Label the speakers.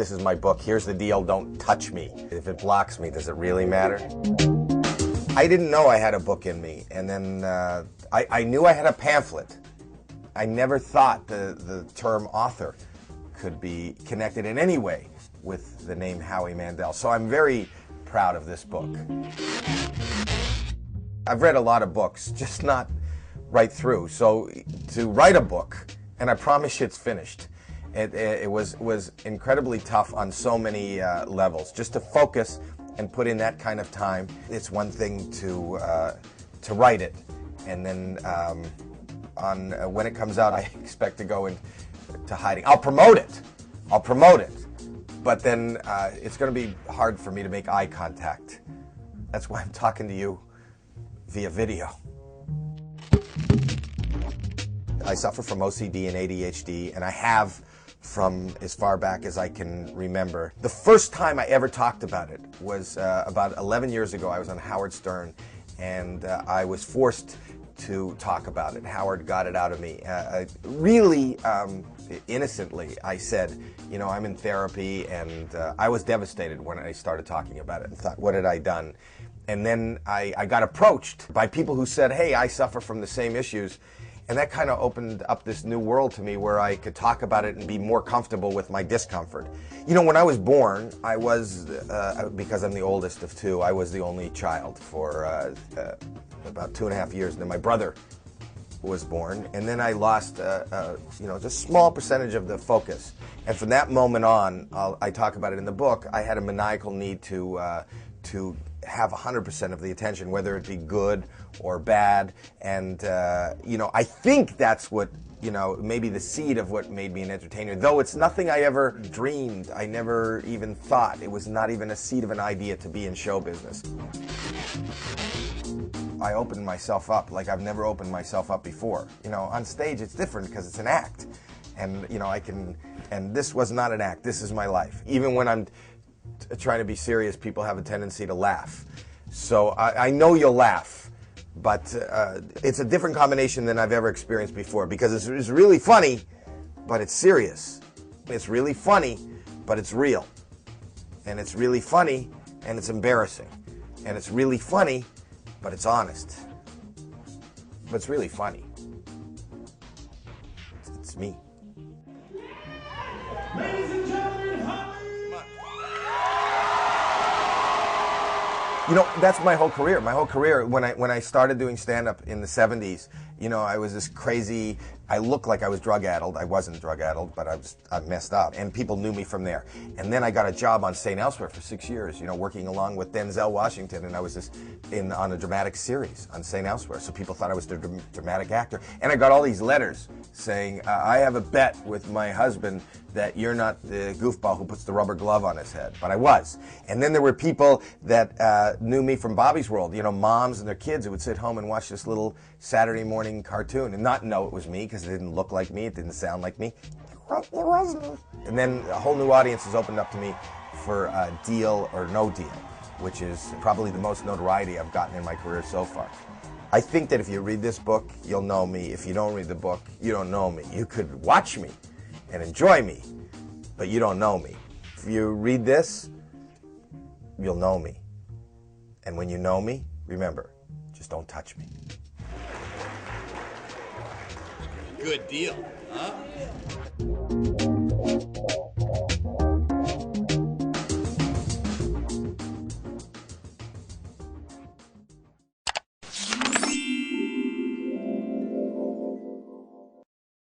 Speaker 1: this is my book. Here's the deal, don't touch me. If it blocks me, does it really matter? I didn't know I had a book in me, and then I knew I had a pamphlet. I never thought the term author could be connected in any way with the name Howie Mandel. So I'm very proud of this book. I've read a lot of books, just not right through. So to write a book, and I promise you it's finished, it was incredibly tough on so many levels. Just to focus and put in that kind of time. It's one thing to write it, and then when it comes out, I expect to go into hiding. I'll promote it, but then it's going to be hard for me to make eye contact. That's why I'm talking to you via video. I suffer from OCD and ADHD, and I have from as far back as I can remember. The first time I ever talked about it was about 11 years ago. I was on Howard Stern, and I was forced to talk about it. Howard got it out of me. Really innocently, I said, you know, I'm in therapy, and I was devastated when I started talking about it and thought, what had I done? And then I got approached by people who said, hey, I suffer from the same issues. And that kind of opened up this new world to me where I could talk about it and be more comfortable with my discomfort. You know, when I was born, I was, because I'm the oldest of two, I was the only child for about 2.5 years. And then my brother was born, and then I lost, you know, just a small percentage of the focus. And from that moment on, I talk about it in the book, I had a maniacal need to have 100% of the attention, whether it be good or bad. And, you know, I think that's what, you know, maybe the seed of what made me an entertainer. Though it's nothing I ever dreamed, I never even thought. It was not even a seed of an idea to be in show business. I opened myself up like I've never opened myself up before. You know, on stage it's different because it's an act. And, you know, and this was not an act, this is my life. Even when I'm trying to be serious, people have a tendency to laugh. So I know you'll laugh, but it's a different combination than I've ever experienced before, because it's really funny, but it's serious. It's really funny, but it's real. And it's really funny, and it's embarrassing. And it's really funny, but it's honest. But it's really funny. It's me.
Speaker 2: Ladies and gentlemen,
Speaker 1: you know, that's my whole career. My whole career, when I started doing stand-up in the 70s, you know, I was this crazy, I looked like I was drug-addled. I wasn't drug-addled, but I messed up. And people knew me from there. And then I got a job on St. Elsewhere for 6 years, you know, working along with Denzel Washington. And I was on a dramatic series on St. Elsewhere. So people thought I was the dramatic actor. And I got all these letters saying, I have a bet with my husband that you're not the goofball who puts the rubber glove on his head. But I was. And then there were people that knew me from Bobby's World, you know, moms and their kids who would sit home and watch this little Saturday morning cartoon and not know it was me because it didn't look like me, it didn't sound like me. It wasn't. And then a whole new audience has opened up to me for Deal or No Deal, which is probably the most notoriety I've gotten in my career so far. I think that if you read this book, you'll know me. If you don't read the book, you don't know me. You could watch me and enjoy me, but you don't know me. If you read this, you'll know me. And when you know me, remember, just don't touch me.
Speaker 3: Good deal, huh?